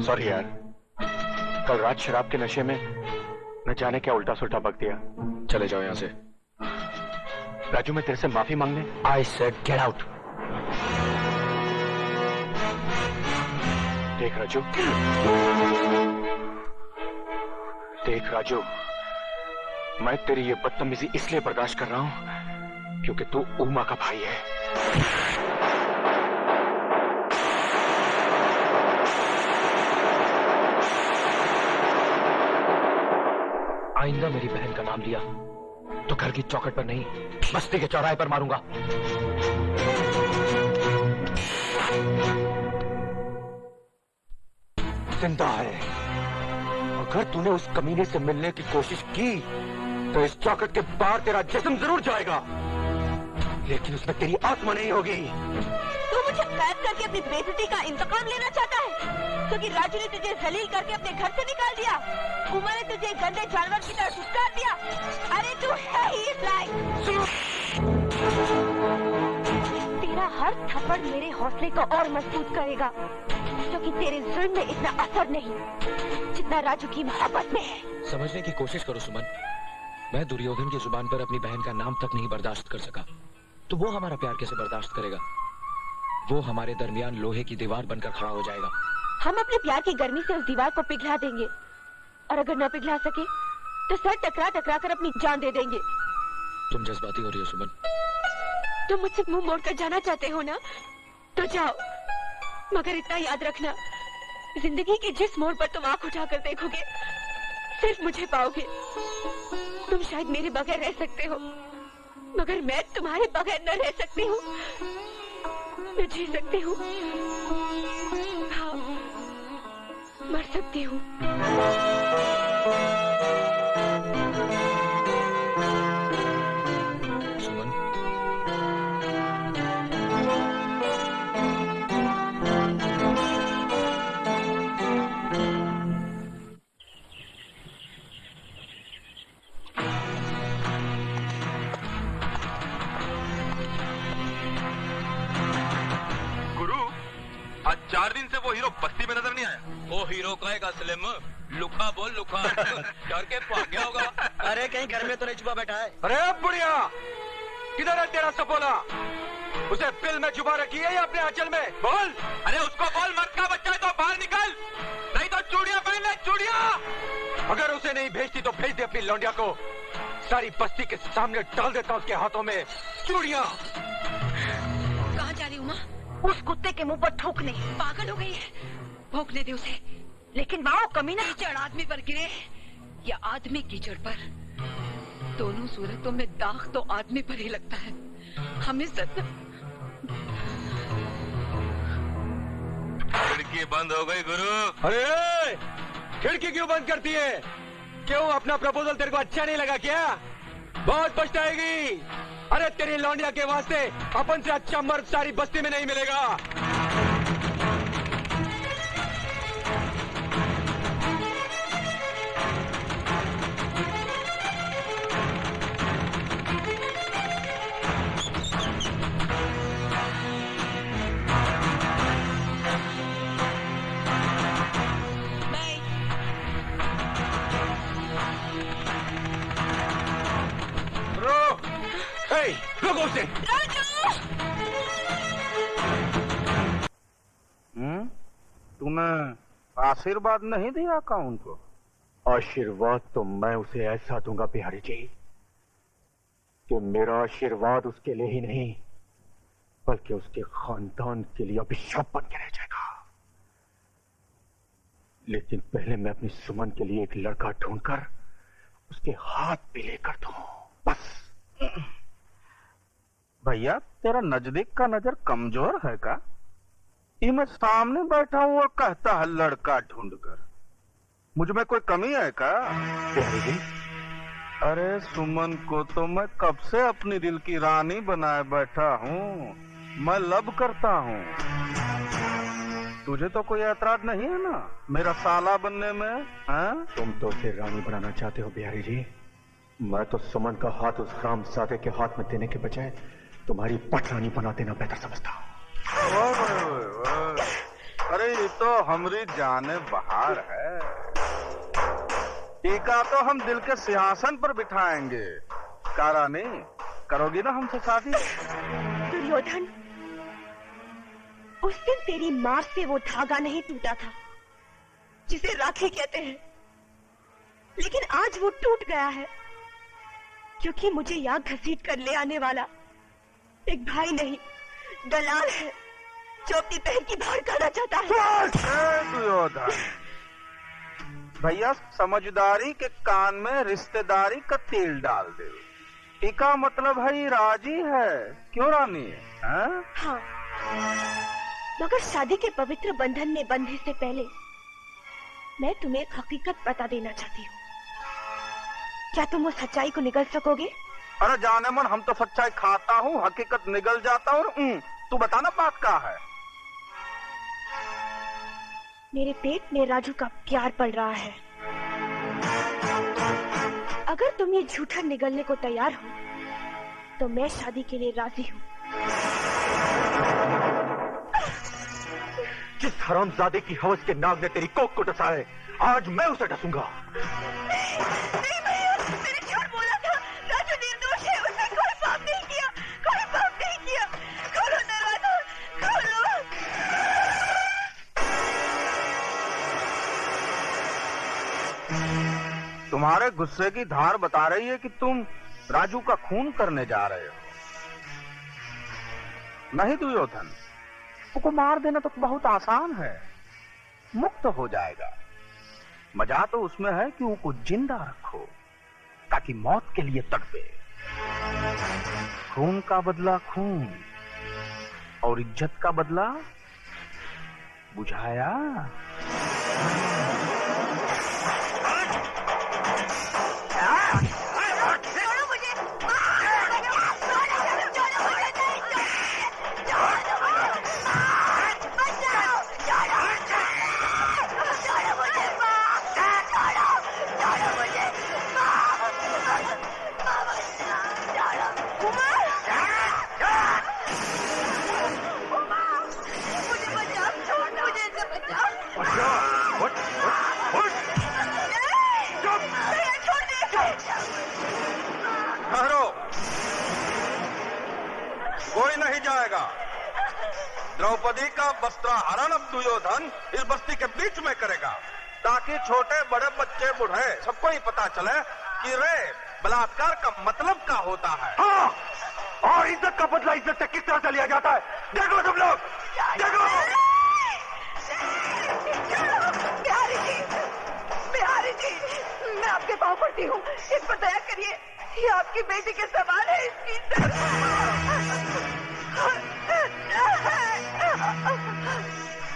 Sorry यार, कल रात शराब के नशे में न जाने क्या उल्टा सुल्टा बक दिया। चले जाओ यहाँ से। राजू, मैं तेरे से माफी मांगने। I said get out. देख राजू, देख राजू, मैं तेरी ये बदतमीजी इसलिए बर्दाश्त कर रहा हूं क्योंकि तू उमा का भाई है। आइंदा मेरी बहन का नाम लिया तो घर की चौखट पर नहीं, बस्ती के चौराहे पर मारूंगा। जिंदा है। अगर तूने उस कमीने से मिलने की कोशिश की तो इस चौखट के बाहर तेरा जिस्म जरूर जाएगा, लेकिन उसमें तेरी आत्मा नहीं होगी। तू मुझे कैद करके अपनी बेइज्जती का इंतकाम लेना चाहता है, क्योंकि राजू ने तुझे जलील करके अपने घर से निकाल दिया, उमा ने तुझे गंदे जानवर की तरह फुसकार दिया। अरे तू है ही इस लायक। तेरा हर थप्पड़ मेरे हौसले को और मजबूत करेगा, क्योंकि तेरे जुल्म में इतना असर नहीं जितना राजू की मोहब्बत में है। समझने की कोशिश करो सुमन, मैं दुर्योधन की जुबान पर अपनी बहन का नाम तक नहीं बर्दाश्त कर सका, तो वो हमारा प्यार कैसे बर्दाश्त करेगा? वो हमारे दरमियान लोहे की दीवार बनकर खड़ा हो जाएगा। हम अपने प्यार की गर्मी से उस दीवार को पिघला देंगे, और अगर न पिघला सके तो सर टकरा टकरा कर अपनी जान दे देंगे। तुम जज्बाती हो रही हो सुमन। तुम मुझसे मुंह मोड़कर जाना चाहते हो ना, तो जाओ, मगर इतना याद रखना, जिंदगी के जिस मोड़ पर तुम आंख उठाकर देखोगे सिर्फ मुझे पाओगे। तुम शायद मेरे बगैर रह सकते हो, मगर मैं तुम्हारे बगैर न रह सकती हूँ। मैं जी सकती हूँ, हाँ, मर सकती हूँ। सुमन, आज 4 दिन से वो हीरो बस्ती में नजर नहीं आया। वो हीरो कहेगा स्लिम, लुका बोल लुका। डर के भाग गया होगा। अरे कहीं घर में तो नहीं छुपा बैठा है? अरे बुढ़िया, किधर है तेरा सपोला? उसे बिल में छुपा रखी है या अपने आंचल में? बोल। अरे उसको बोल, मर्द का बच्चा है तो बाहर निकल, नहीं तो चूड़ियां पहन ले, चूड़ियां। अगर उसे नहीं भेजती तो भेज दे अपनी लौंडिया को, सारी बस्ती के सामने डाल देता उसके हाथों में चूड़ियां। कहाँ जा रही उमा? उस कुत्ते के मुंह पर थूकने। पागल हो गई है, भौंकने दे उसे। लेकिन माओ कमीना कीचड़ आदमी पर गिरे या आदमी कीचड़ पर, दोनों सूरतों में दाग तो आदमी पर ही लगता है। हमें खिड़की बंद हो गई गुरु। अरे खिड़की क्यों बंद करती है? क्यों, अपना प्रपोजल तेरे को अच्छा नहीं लगा क्या? बहुत पछताएगी। अरे तेरी लौंडिया के वास्ते अपन से अच्छा मर्द सारी बस्ती में नहीं मिलेगा। रोको उसे। तूने आशीर्वाद नहीं दिया का उनको? आशीर्वाद तो मैं उसे ऐसा दूंगा बिहारी जी कि मेरा आशीर्वाद उसके लिए ही नहीं बल्कि उसके खानदान के लिए अभिशाप बन के रह जाएगा। लेकिन पहले मैं अपनी सुमन के लिए एक लड़का ढूंढकर उसके हाथ पे लेकर दूं, बस। भैया तेरा नजदीक का नजर कमजोर है का? ये मैं सामने बैठा हूँ और कहता है लड़का ढूंढकर। मुझ में कोई कमी है का? अरे सुमन को तो मैं कब से अपनी दिल की रानी बनाए बैठा हूँ, मैं लब करता हूँ। तुझे तो कोई ऐतराज नहीं है ना मेरा साला बनने में? हाँ? तुम तो उसे रानी बनाना चाहते हो बिहारी जी, मैं तो सुमन का हाथ उस रामजादे के हाथ में देने के बजाय तुम्हारी पटरानी बना देना बेहतर समझता हूँ। अरे ये तो तो हमारी जाने बहार है। टीका तो हम दिल के सिंहासन पर बिठाएंगे। कारानी, करोगी ना हमसे शादी? दुर्योधन, उस दिन तेरी मां से वो धागा नहीं टूटा था जिसे राखी कहते हैं, लेकिन आज वो टूट गया है क्योंकि मुझे यहाँ घसीट कर ले आने वाला एक भाई नहीं, दलाल है जो अपनी बहन की भाड़ करना चाहता है। दुर्योधन, भैया समझदारी के कान में रिश्तेदारी का तेल डाल दे। टीका मतलब है राजी है, क्यों रानी? हाँ, मगर शादी के पवित्र बंधन में बंधने से पहले मैं तुम्हें एक हकीकत बता देना चाहती हूँ। क्या तुम उस सच्चाई को निगल सकोगे? अरे जाने मन, हम तो सच्चाई खाता हूँ, हकीकत निगल जाता हूँ। तू बताना बात क्या है? मेरे पेट में राजू का प्यार पड़ रहा है। अगर तुम ये झूठा निगलने को तैयार हो तो मैं शादी के लिए राजी हूँ। जिस हरामजादे की हवस के नाग ने तेरी कोख को डसा है, आज मैं उसे डसूंगा। नहीं भैया, मैंने झूठ बोला था। राजू निर्दोष है, उसने कोई पाप नहीं किया, कोई पाप नहीं किया। खोलो दरवाजा, खोलो। तुम्हारे गुस्से की धार बता रही है कि तुम राजू का खून करने जा रहे हो। नहीं दुर्योधन, उसको मार देना तो बहुत आसान है, मुक्त हो जाएगा। मजा तो उसमें है कि उसको जिंदा रखो ताकि मौत के लिए तड़पे। खून का बदला खून और इज्जत का बदला बुझाया। कोई नहीं जाएगा। द्रौपदी का वस्त्राहरण अब दुर्योधन इस बस्ती के बीच में करेगा ताकि छोटे बड़े बच्चे बूढ़े सबको ही पता चले कि रेप बलात्कार का मतलब क्या होता है। हाँ, और इज्जत का बदला इज्जत से किस तरह से लिया जाता है, देखो तुम लोग, देखो। बिहारी जी, मैं आपके पाँव पड़ती हूँ, इस पर दया करिए। ये आपकी बेटी के सवाल है, इसकी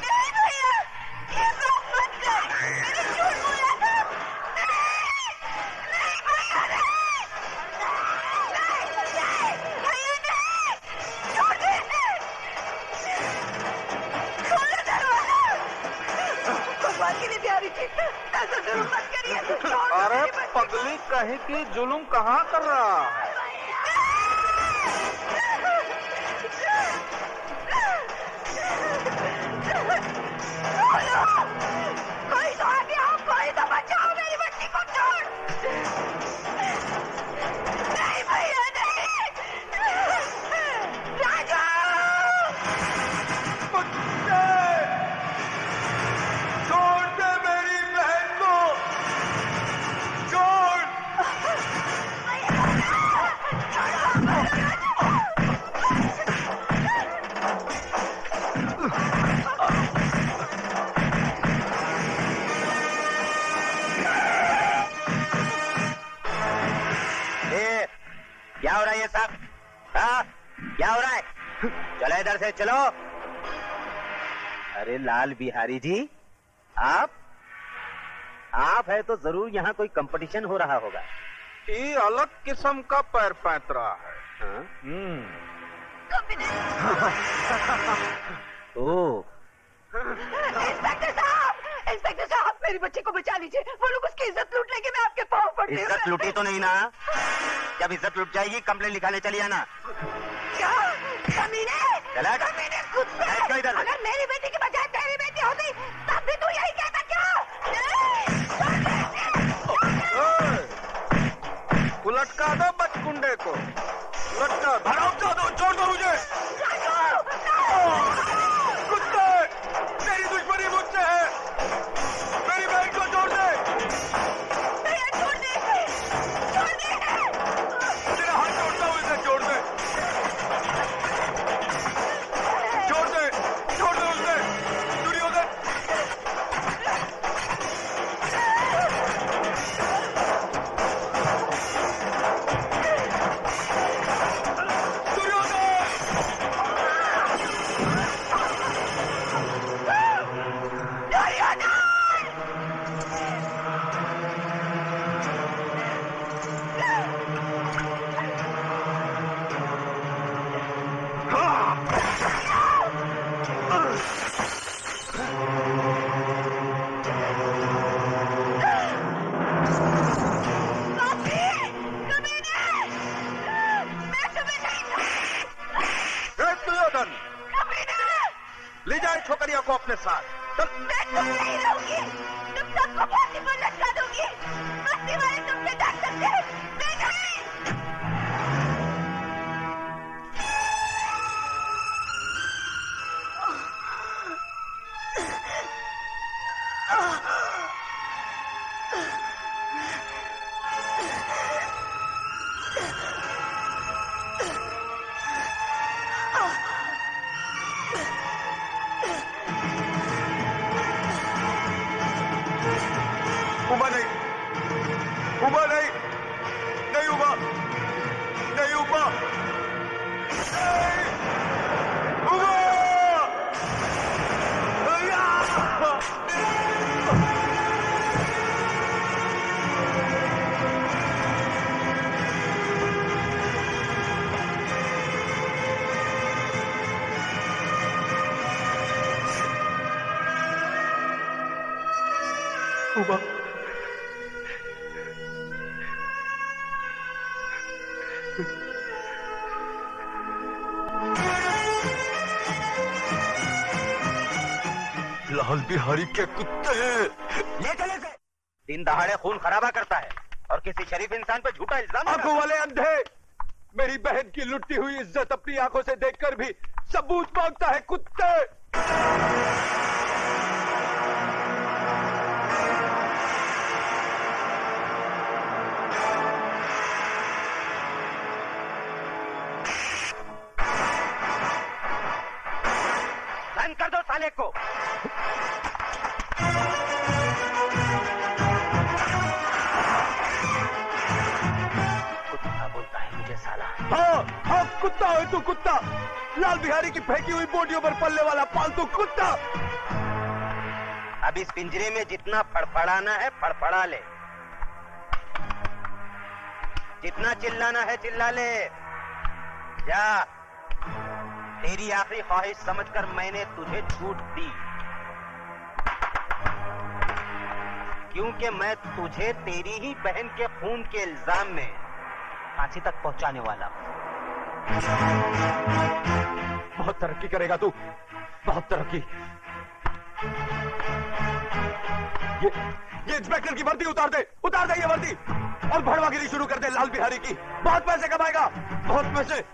नहीं भैया, ये बात मत कर, मैंने झूठ बोला था। नहीं भैया, नहीं भैया, नहीं, छोड़ दे, खोलो दरवाजा। भगवान के लिए बिहारी जी, ऐसा जरूर मत करिए। अरे पगली कहीं की जुल्म कहाँ कर रहा है? कोई तो आ गया, कोई तो बचाओ मेरी बच्ची को। छोड़। नहीं भैया, नहीं। राजू, छोड़ दे मेरी बहन को, छोड़। क्या हो रहा है ये सब? हाँ, क्या हो रहा है? चलो इधर से चलो। अरे लाल बिहारी जी, आप है तो जरूर यहाँ कोई कंपटीशन हो रहा होगा। ये अलग किस्म का पैर पैतरा है। हाँ? ओ, इंस्पेक्टर साहब, मेरी बच्ची को बचा लीजिए। वो लोग उसकी इज्जत लूट लेंगे, मैं आपके पाँव पड़ती हूँ। इज्जत लूटी तो नहीं ना? जब इज्जत लूट जाएगी कंप्लेन लिखाने चली आना। क्या? कमीने! चला? कमीने, कुत्ते! इधर। अगर मेरी बेटी की बजाय तेरी बेटी होती रखो अपने साथ। चल। मैं तुम नहीं रहूंगी, तुम सबको फांसी पर लटका दूंगी। बस्ती वाले तुमसे डर सकते हैं, मैं नहीं। उबा नहीं, उबा नहीं, नहीं उबा, नहीं उबा, नहीं, उबा! उबा! लाल बिहारी के कुत्ते! ले चले से। दिन दहाड़े खून खराबा करता है और किसी शरीफ इंसान पे झूठा इल्जाम आंखों वाले अंधे, मेरी बहन की लुटती हुई इज्जत अपनी आंखों से देखकर भी सबूत मांगता है, कुत्ते! बंद कर दो साले को। कुत्ता बोलता है मुझे साला। हाँ हाँ, कुत्ता है तू, कुत्ता! लाल बिहारी की फेंकी हुई बोटियों पर पलने वाला पालतू कुत्ता! अब इस पिंजरे में जितना फड़फड़ाना है फड़फड़ा ले, जितना चिल्लाना है चिल्ला ले। जा, तेरी आखिरी ख्वाहिश समझकर मैंने तुझे छूट दी, क्योंकि मैं तुझे तेरी ही बहन के खून के इल्जाम में फांसी तक पहुंचाने वाला हूं। बहुत तरक्की करेगा तू, बहुत तरक्की। ये इंस्पेक्टर की वर्दी उतार दे, उतार दे ये वर्दी, और भड़वागिरी शुरू कर दे लाल बिहारी की। बहुत पैसे कमाएगा, बहुत पैसे।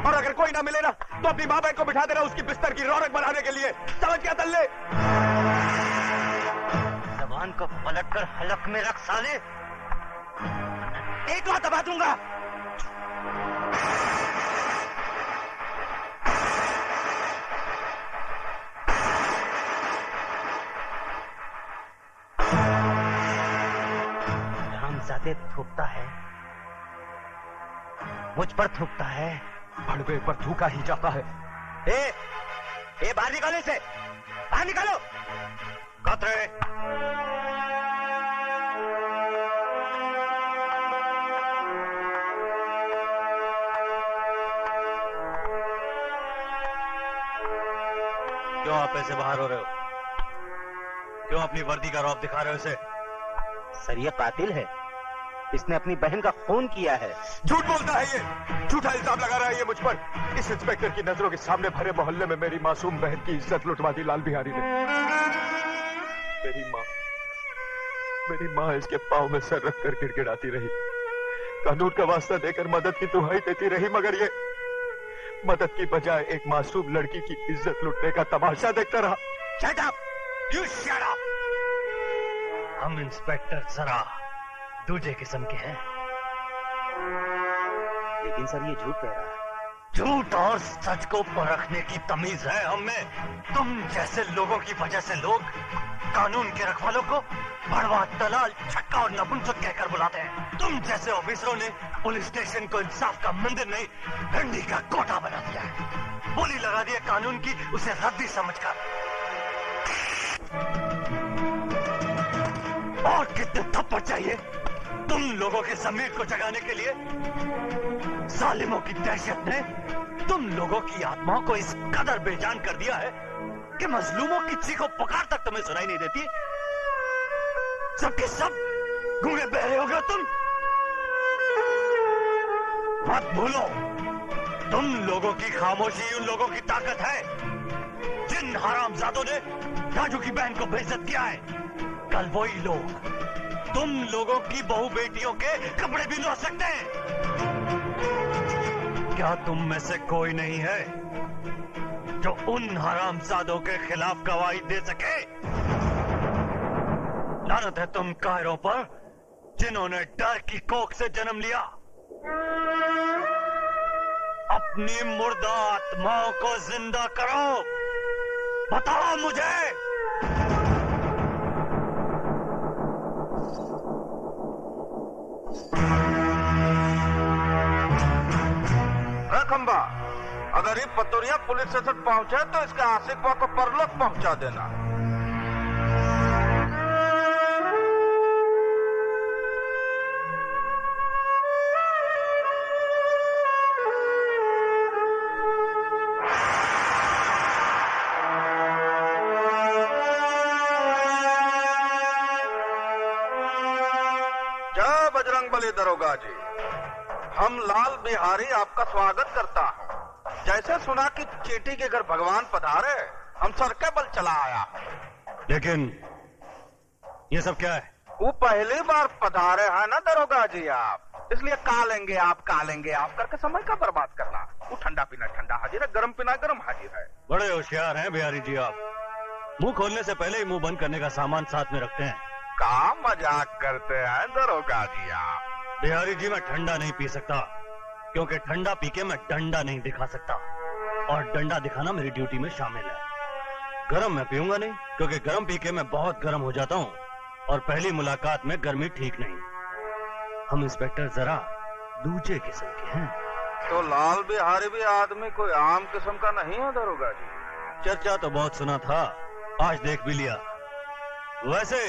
और अगर कोई ना मिले ना तो अपनी माँ बहन को बिठा देना उसकी बिस्तर की रौनक बढ़ाने के लिए। समझ गया तल्ले? जबान को पलट कर हलक में रख साले, एक बार दबा दूंगा। रामजादे थूकता है, मुझ पर थूकता है, भड़वे पर थूका ही जाता है। ए बाहर निकालो इसे, बाहर निकालो। कतरे क्यों आप ऐसे बाहर हो रहे हो? क्यों अपनी वर्दी का रौब दिखा रहे हो इसे? सर ये कातिल है, इसने अपनी बहन का खून किया है। झूठ बोलता है ये, झूठा इल्जाम लगा रहा है ये मुझ पर। इस इंस्पेक्टर की नजरों के सामने भरे मोहल्ले में मेरी मासूम बहन की इज्जत लुटवा दी लाल बिहारी ने। मेरी माँ इसके पाँव में सर रख कर गिड़गिड़ाती रही, कानून का वास्ता देकर मदद की दुहाई देती रही, मगर ये मदद की बजाय एक मासूम लड़की की इज्जत लुटने का तमाशा देखता रहा। Shut up! You shut up! हम इंस्पेक्टर जरा दूसरे किस्म के हैं। लेकिन सर ये झूठ कह रहा है। झूठ और सच को परखने की तमीज है हम में। तुम जैसे लोगों की वजह से लोग कानून के रखवालों को भड़वा, दलाल, छक्का और नपुंसक कहकर बुलाते हैं। तुम जैसे ऑफिसरों ने पुलिस स्टेशन को इंसाफ का मंदिर नहीं, भिंडी का कोटा बना दिया है। बोली लगा दी है कानून की, उसे रद्दी समझकर। और कितने थप्पड़ चाहिए तुम लोगों के जमीर को जगाने के लिए? जालिमों की दहशत ने तुम लोगों की आत्माओं को इस कदर बेजान कर दिया है कि मजलूमों की चीखों पुकार तक तुम्हें सुनाई नहीं देती। सबके सब गूंगे बहरे हो गए तुम। मत भूलो तुम लोगों की खामोशी उन लोगों की ताकत है जिन हरामजादों ने राजू की बहन को बेइज्जत किया है। कल वही लोग तुम लोगों की बहू बेटियों के कपड़े भी धो सकते हैं। क्या तुम में से कोई नहीं है जो उन हरामजादों के खिलाफ गवाही दे सके? लानत है तुम कायरों पर जिन्होंने डर की कोख से जन्म लिया। अपनी मुर्दा आत्माओं को जिंदा करो। बताओ मुझे। खंबा, अगर ये पतोरिया पुलिस स्टेशन पहुंचे तो इसके आशिकवा को परलोक पहुंचा देना। जय बजरंगबली दरोगा जी, हम लाल बिहारी आपका स्वागत करता हूँ। जैसे सुना कि चीटी के घर भगवान पधारे, हम सर के बल चला आया। लेकिन ये सब क्या है? वो पहली बार पधारे हैं ना दरोगा जी आप, इसलिए कालेंगे आप करके समय का बर्बाद करना। वो ठंडा पीना ठंडा हाजिर है, गरम पीना गरम हाजिर है। बड़े होशियार हैं बिहारी जी आप। मुंह खोलने से पहले ही मुंह बंद करने का सामान साथ में रखते हैं। का मजाक करते हैं दरोगा जी आप? बिहारी जी मैं ठंडा नहीं पी सकता क्योंकि ठंडा पी के मैं डंडा नहीं दिखा सकता और डंडा दिखाना मेरी ड्यूटी में शामिल है। गरम मैं पीऊंगा नहीं क्योंकि गरम पी के मैं बहुत गरम हो जाता हूँ और पहली मुलाकात में गर्मी ठीक नहीं। हम इंस्पेक्टर जरा दूसरे किस्म के हैं। तो लाल बिहारी भी आदमी कोई आम किस्म का नहीं है दरोगा जी? चर्चा तो बहुत सुना था, आज देख भी लिया। वैसे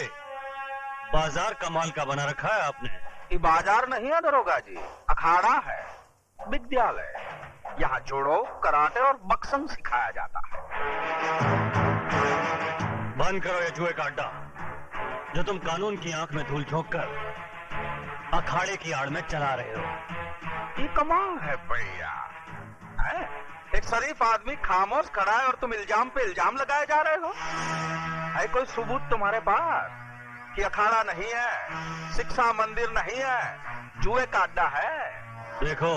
बाजार कमाल का बना रखा है आपने। ये बाजार नहीं है दरोगा जी, अखाड़ा है, विद्यालय। यहाँ जुड़ो, कराटे और बक्संग सिखाया जाता है। बंद करो ये जुए का अड्डा जो तुम कानून की आंख में धूल झोंक कर अखाड़े की आड़ में चला रहे हो। ये कमाल है भैया, एक शरीफ आदमी खामोश खड़ा है और तुम इल्जाम पे इल्जाम लगाए जा रहे हो। है कोई सबूत तुम्हारे पास कि अखाड़ा नहीं है, शिक्षा मंदिर नहीं है, जुए का अड्डा है? देखो,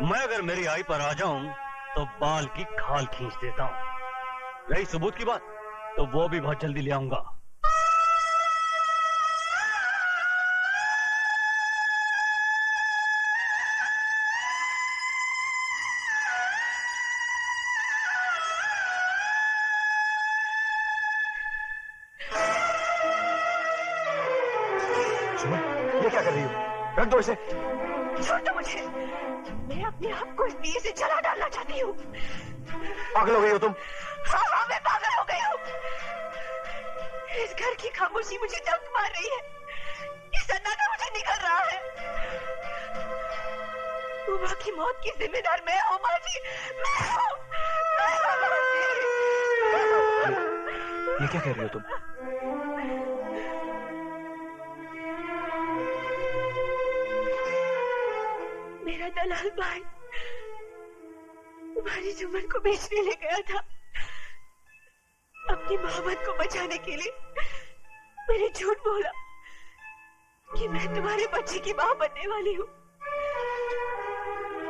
मैं अगर मेरी आई पर आ जाऊं तो बाल की खाल खींच देता हूं। रही सबूत की बात तो वो भी बहुत जल्दी ले आऊंगा। ये क्या कर रही हो? रख दो इसे। छोड़ दो मुझे, मैं अपने आप को इस दिए से जला डालना चाहती हूँ। पागल हो गई हो तुम? हाँ, मैं पागल हो गई हूँ। इस घर की खामोशी मुझे डंक मार रही है, ये सन्नाटा मुझे निकल रहा है। उमा की मौत की जिम्मेदार मैं हूँ माँ जी, मैं हूँ। ये क्या कह रही हो तुम? मेरा दलाल भाई तुम्हारी जुम्मन को बेचने ले गया था। अपनी मोहब्बत को बचाने के लिए मैंने झूठ बोला कि मैं तुम्हारे बच्चे की मां बनने वाली हूँ।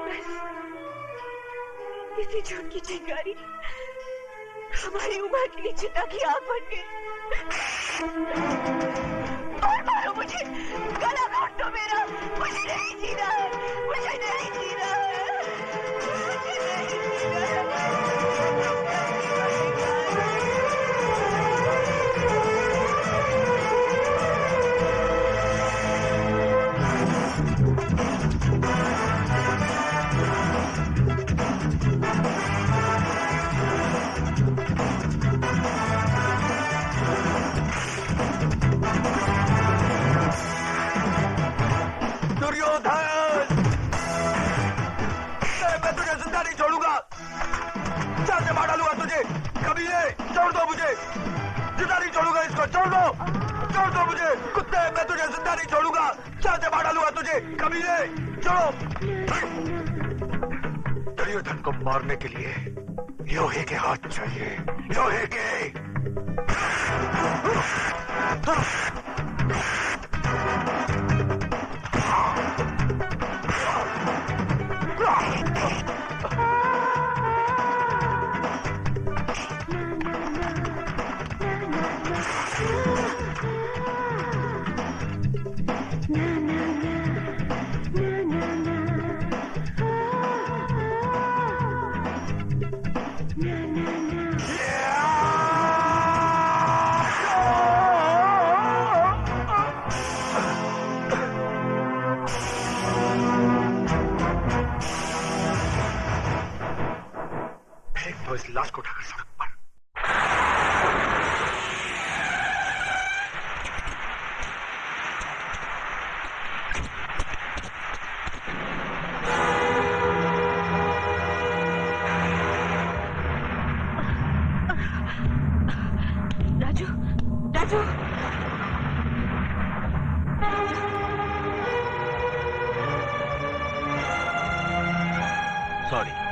बस इसी झूठ की चिंगारी हमारी उम्र की चिता की आग बन गई। और मारो मुझे, गला काट दो मेरा, मुझे नहीं जीना है, मुझे नहीं जीना है, मुझे नहीं जीना है। छोड़ दो मुझे, जिंदा नहीं छोड़ूंगा इसको, छोड़ दो मुझे कुत्ते, मैं तुझे जिंदा नहीं छोड़ूंगा, चार से मार डालूंगा तुझे, कमीने, छोड़ो। दुर्योधन को मारने के लिए लोहे के हाथ चाहिए, लोहे के। तो इस लाश को उठाकर सड़क पर। राजू, राजू, सॉरी।